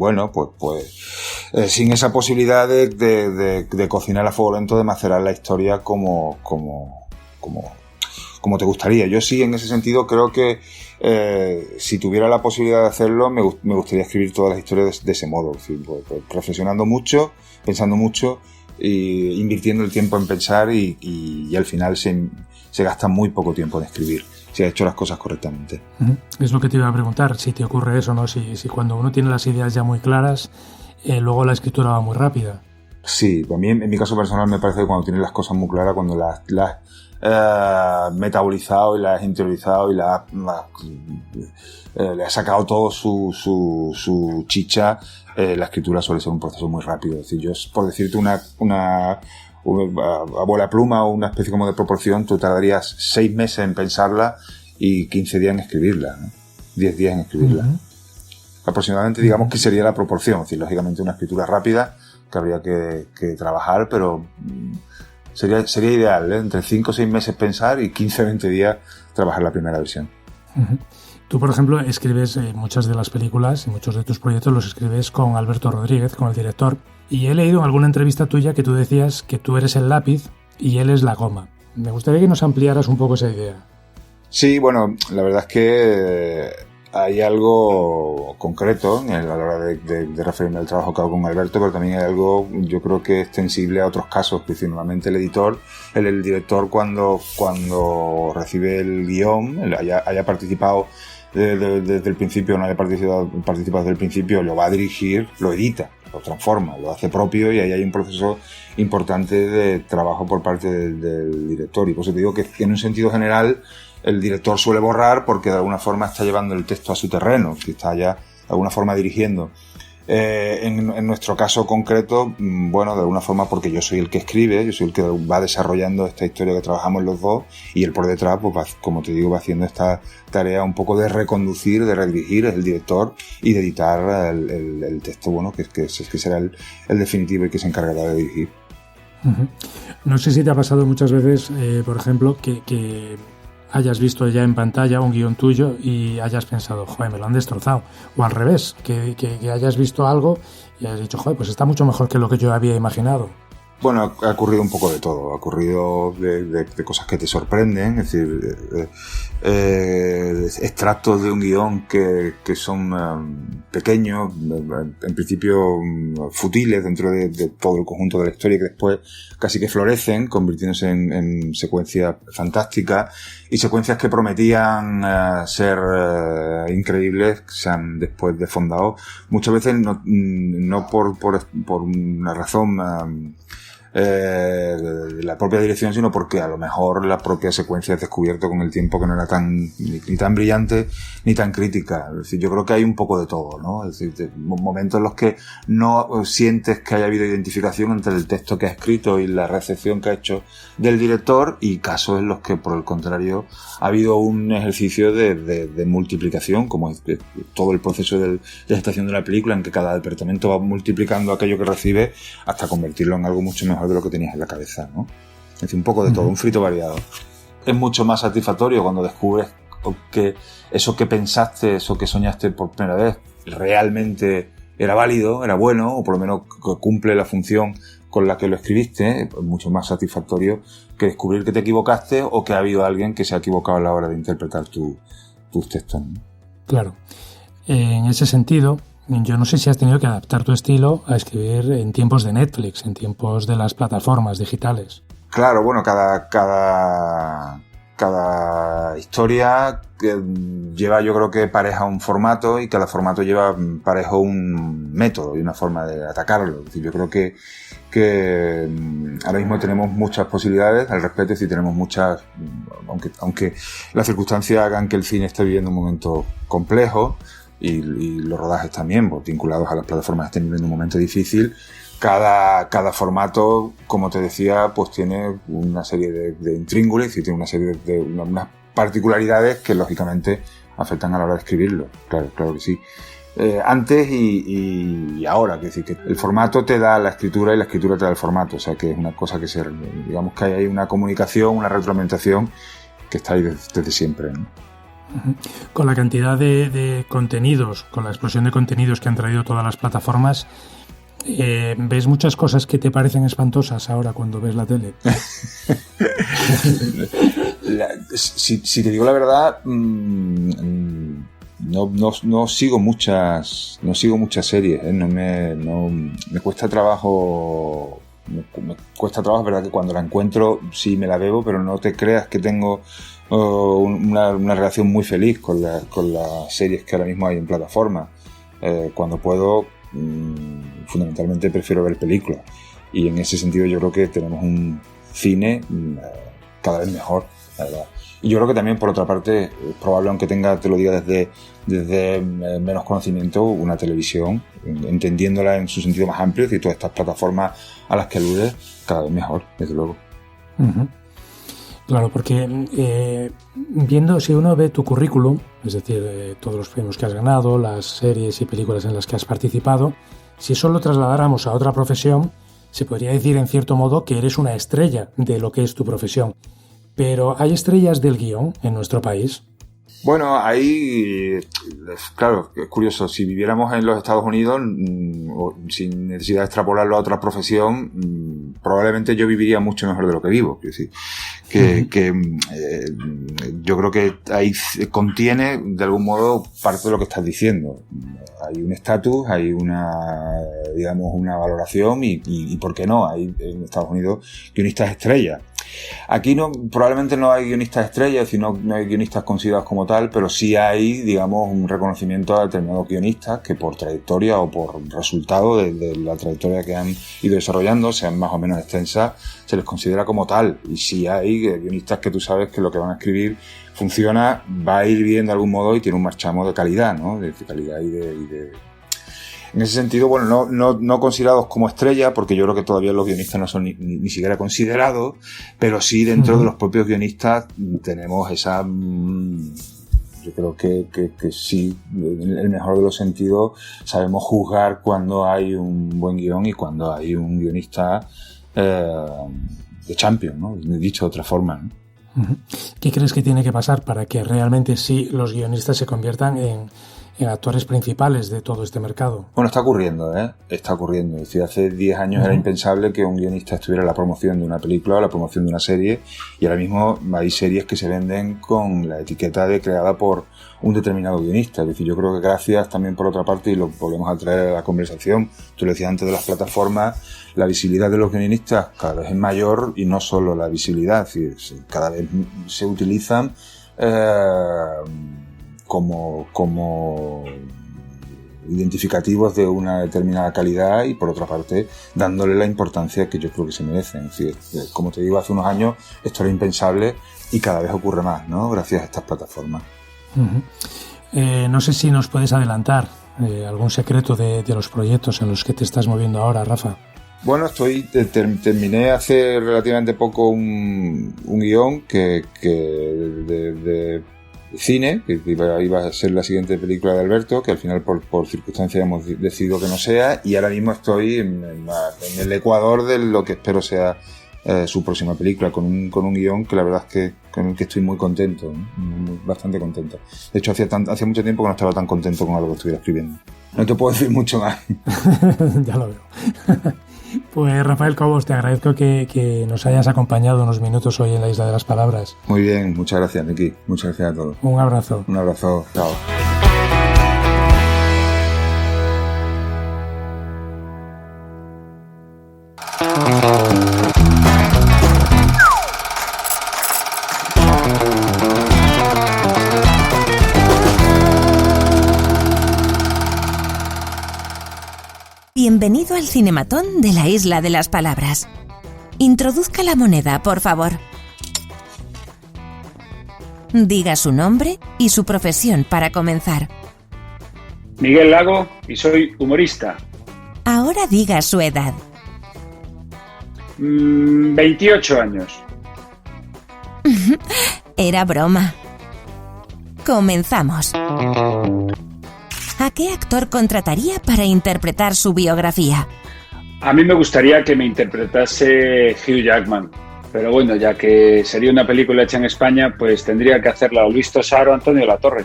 sin esa posibilidad de cocinar a fuego lento, de macerar la historia como te gustaría. Yo sí, en ese sentido, creo que si tuviera la posibilidad de hacerlo, me gustaría escribir todas las historias de ese modo, es decir, reflexionando mucho, pensando mucho, e invirtiendo el tiempo en pensar y al final se gasta muy poco tiempo en escribir, si ha hecho las cosas correctamente. Es lo que te iba a preguntar, si te ocurre eso, ¿no? Si cuando uno tiene las ideas ya muy claras, luego la escritura va muy rápida. Sí, a mí en mi caso personal me parece que cuando tienes las cosas muy claras, cuando las metabolizado y la has interiorizado y le has sacado todo su chicha, la escritura suele ser un proceso muy rápido. Es decir, yo, por decirte una bola pluma o una especie como de proporción, tú tardarías 6 meses en pensarla y 15 días en escribirla, ¿no? 10 días en escribirla. Uh-huh. Aproximadamente, digamos que sería la proporción. Es decir, lógicamente una escritura rápida que habría que trabajar, pero sería ideal, ¿eh? Entre 5 o 6 meses pensar y 15 o 20 días trabajar la primera versión. Uh-huh. Tú, por ejemplo, escribes muchas de las películas y muchos de tus proyectos los escribes con Alberto Rodríguez, con el director, y he leído en alguna entrevista tuya que tú decías que tú eres el lápiz y él es la goma. Me gustaría que nos ampliaras un poco esa idea. Sí, bueno, la verdad es que hay algo concreto a la hora de referirme al trabajo que hago con Alberto, pero también hay algo, yo creo que extensible a otros casos. Que normalmente el director cuando recibe el guión, haya participado desde el principio, no haya participado desde el principio, lo va a dirigir, lo edita, lo transforma, lo hace propio, y ahí hay un proceso importante de trabajo por parte del director. Y por eso te digo que en un sentido general el director suele borrar porque de alguna forma está llevando el texto a su terreno, que está ya de alguna forma dirigiendo. En nuestro caso concreto, de alguna forma porque yo soy el que escribe, yo soy el que va desarrollando esta historia que trabajamos los dos, y él por detrás, pues como te digo, va haciendo esta tarea un poco de reconducir, de redirigir, es el director, y de editar el texto, que será el definitivo y que se encargará de dirigir. Uh-huh. No sé si te ha pasado muchas veces, por ejemplo, que hayas visto ya en pantalla un guión tuyo y hayas pensado, joder, me lo han destrozado. O al revés, que hayas visto algo y hayas dicho, joder, pues está mucho mejor que lo que yo había imaginado. Bueno, ha ocurrido un poco de todo. Ha ocurrido de cosas que te sorprenden, es decir, extractos de un guión que son pequeños, en principio futiles dentro de todo el conjunto de la historia, que después casi que florecen, convirtiéndose en secuencias fantásticas, y secuencias que prometían ser increíbles se han después desfondado, muchas veces no por una razón de la propia dirección, sino porque a lo mejor la propia secuencia has descubierto con el tiempo que no era ni tan brillante ni tan crítica. Es decir, yo creo que hay un poco de todo, ¿no? Es decir, momentos en los que no sientes que haya habido identificación entre el texto que ha escrito y la recepción que ha hecho del director, y casos en los que, por el contrario, ha habido un ejercicio de multiplicación, como es todo el proceso de gestación de la película, en que cada departamento va multiplicando aquello que recibe hasta convertirlo en algo mucho mejor de lo que tenías en la cabeza, ¿no? Es decir, un poco de todo, un frito variado. Es mucho más satisfactorio cuando descubres que eso que pensaste, eso que soñaste por primera vez, realmente era válido, era bueno, o por lo menos cumple la función con la que lo escribiste. Es mucho más satisfactorio que descubrir que te equivocaste o que ha habido alguien que se ha equivocado a la hora de interpretar tus textos, ¿no? Claro. En ese sentido, yo no sé si has tenido que adaptar tu estilo a escribir en tiempos de Netflix, en tiempos de las plataformas digitales. Claro, bueno, cada historia lleva, yo creo que pareja un formato, y cada formato lleva parejo un método y una forma de atacarlo. Es decir, yo creo que ahora mismo tenemos muchas posibilidades al respecto, y tenemos muchas, aunque las circunstancias hagan que el cine esté viviendo un momento complejo, y los rodajes también, pues, vinculados a las plataformas, estén viviendo un momento difícil. Cada formato, como te decía, pues tiene una serie de intríngulis y tiene una serie de unas particularidades que lógicamente afectan a la hora de escribirlo. Claro que sí. Antes y ahora, es decir, que el formato te da la escritura y la escritura te da el formato, o sea que es una cosa que digamos que hay una comunicación, una retroalimentación que está ahí desde siempre, ¿no? Con la cantidad de contenidos, con la explosión de contenidos que han traído todas las plataformas, ¿ves muchas cosas que te parecen espantosas ahora cuando ves la tele? Si te digo la verdad, no sigo muchas series, ¿eh? Me cuesta trabajo. Me cuesta trabajo, es verdad que cuando la encuentro sí me la bebo, pero no te creas que tengo una relación muy feliz con las series que ahora mismo hay en plataforma. Cuando puedo, fundamentalmente prefiero ver películas, y en ese sentido yo creo que tenemos un cine cada vez mejor, la verdad. Y yo creo que también, por otra parte, es probable, aunque te lo diga desde menos conocimiento, una televisión, entendiéndola en su sentido más amplio, y todas estas plataformas a las que aludes, cada vez mejor, desde luego. Uh-huh. Claro, porque viendo, si uno ve tu currículum, es decir, todos los premios que has ganado, las series y películas en las que has participado, si eso lo trasladáramos a otra profesión, se podría decir en cierto modo que eres una estrella de lo que es tu profesión. Pero ¿hay estrellas del guión en nuestro país? Bueno, ahí, claro, es curioso. Si viviéramos en los Estados Unidos, sin necesidad de extrapolarlo a otra profesión, probablemente yo viviría mucho mejor de lo que vivo. Es decir, yo creo que ahí contiene, de algún modo, parte de lo que estás diciendo. Hay un estatus, hay una valoración, y ¿por qué no? Hay en Estados Unidos guionistas estrellas. Aquí probablemente no hay guionistas estrellas, sino no hay guionistas considerados como tal, pero sí hay, digamos, un reconocimiento a determinados guionistas que, por trayectoria o por resultado de la trayectoria que han ido desarrollando, sean más o menos extensas, se les considera como tal. Y sí hay guionistas que tú sabes que lo que van a escribir funciona, va a ir bien de algún modo y tiene un marchamo de calidad, ¿no? De calidad y de... En ese sentido, bueno, no considerados como estrella, porque yo creo que todavía los guionistas no son ni siquiera considerados, pero sí dentro de los propios guionistas tenemos esa... Yo creo que sí, en el mejor de los sentidos, sabemos juzgar cuando hay un buen guión y cuando hay un guionista de champion, ¿no? Dicho de otra forma, ¿no? ¿Qué crees que tiene que pasar para que realmente sí los guionistas se conviertan actores principales de todo este mercado. Bueno, está ocurriendo, Está ocurriendo. Es decir, hace 10 años era impensable que un guionista estuviera en la promoción de una película o la promoción de una serie, y ahora mismo hay series que se venden con la etiqueta de creada por un determinado guionista. Es decir, yo creo que gracias también, por otra parte, y lo volvemos a traer a la conversación, tú lo decías antes de las plataformas, la visibilidad de los guionistas cada vez es mayor, y no solo la visibilidad, es decir, cada vez se utilizan como identificativos de una determinada calidad, y por otra parte dándole la importancia que yo creo que se merecen. Es decir, como te digo, hace unos años esto era impensable y cada vez ocurre más, ¿no? Gracias a estas plataformas. No sé si nos puedes adelantar algún secreto de los proyectos en los que te estás moviendo ahora, Rafa. Bueno, terminé hace relativamente poco un guión que de cine, que iba a ser la siguiente película de Alberto, que al final por circunstancias hemos decidido que no sea, y ahora mismo estoy en el ecuador de lo que espero sea su próxima película, con un guión que la verdad es que con el que estoy muy contento, bastante contento. De hecho, hacía mucho tiempo que no estaba tan contento con algo que estuviera escribiendo. No te puedo decir mucho más. Ya lo veo. Pues Rafael Cobos, te agradezco que nos hayas acompañado unos minutos hoy en la Isla de las Palabras. Muy bien, muchas gracias, Miki. Muchas gracias a todos. Un abrazo. Un abrazo, chao. Bienvenido al Cinematón de la Isla de las Palabras. Introduzca la moneda, por favor. Diga su nombre y su profesión para comenzar. Miguel Lago, y soy humorista. Ahora diga su edad. 28 años. Era broma. Comenzamos. ¿A qué actor contrataría para interpretar su biografía? A mí me gustaría que me interpretase Hugh Jackman, pero bueno, ya que sería una película hecha en España, pues tendría que hacerla o Luis Tosar o Antonio Latorre.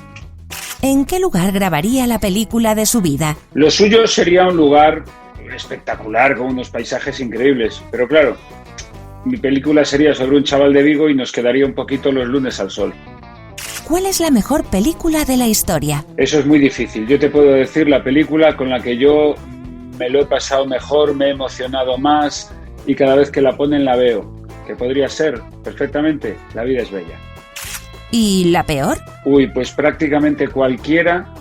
¿En qué lugar grabaría la película de su vida? Lo suyo sería un lugar espectacular, con unos paisajes increíbles, pero claro, mi película sería sobre un chaval de Vigo y nos quedaría un poquito Los lunes al sol. ¿Cuál es la mejor película de la historia? Eso es muy difícil. Yo te puedo decir la película con la que yo me lo he pasado mejor, me he emocionado más y cada vez que la ponen la veo. Que podría ser perfectamente La vida es bella. ¿Y la peor? Uy, pues prácticamente cualquiera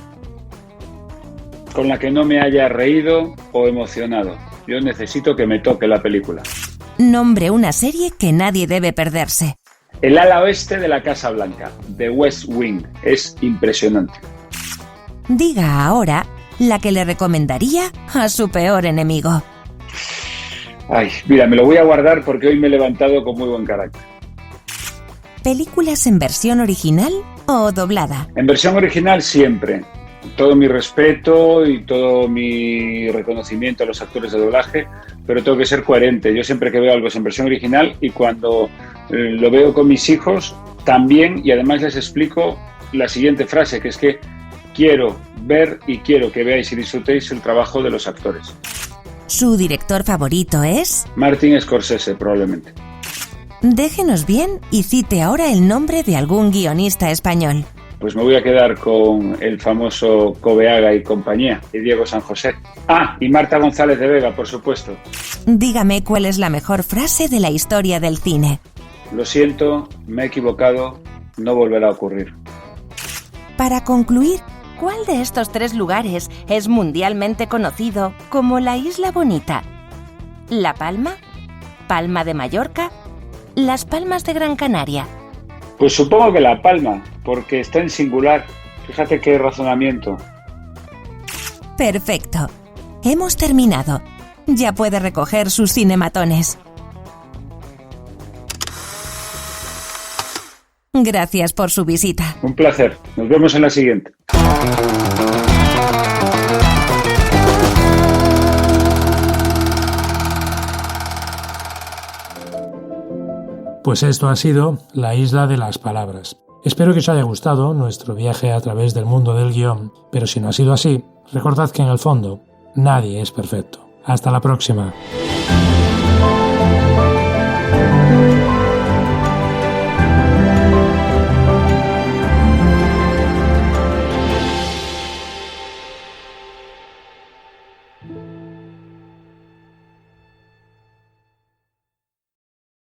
con la que no me haya reído o emocionado. Yo necesito que me toque la película. Nombre una serie que nadie debe perderse. El ala oeste de la Casa Blanca, The West Wing, es impresionante. Diga ahora la que le recomendaría a su peor enemigo. Ay, mira, me lo voy a guardar porque hoy me he levantado con muy buen carácter. ¿Películas en versión original o doblada? En versión original siempre. Todo mi respeto y todo mi reconocimiento a los actores de doblaje, pero tengo que ser coherente. Yo siempre que veo algo es en versión original y cuando lo veo con mis hijos también, y además les explico la siguiente frase, que es que quiero ver y quiero que veáis y disfrutéis el trabajo de los actores. ¿Su director favorito es? Martin Scorsese, probablemente. Déjenos bien y cite ahora el nombre de algún guionista español. Pues me voy a quedar con el famoso Cobeaga y compañía, y Diego San José. Ah, y Marta González de Vega, por supuesto. Dígame cuál es la mejor frase de la historia del cine. Lo siento, me he equivocado, no volverá a ocurrir. Para concluir, ¿cuál de estos 3 lugares es mundialmente conocido como la Isla Bonita? ¿La Palma? ¿Palma de Mallorca? ¿Las Palmas de Gran Canaria? Pues supongo que La Palma, porque está en singular. Fíjate qué razonamiento. Perfecto. Hemos terminado. Ya puede recoger sus cinematones. Gracias por su visita. Un placer. Nos vemos en la siguiente. Pues esto ha sido La Isla de las Palabras. Espero que os haya gustado nuestro viaje a través del mundo del guión, pero si no ha sido así, recordad que en el fondo nadie es perfecto. Hasta la próxima.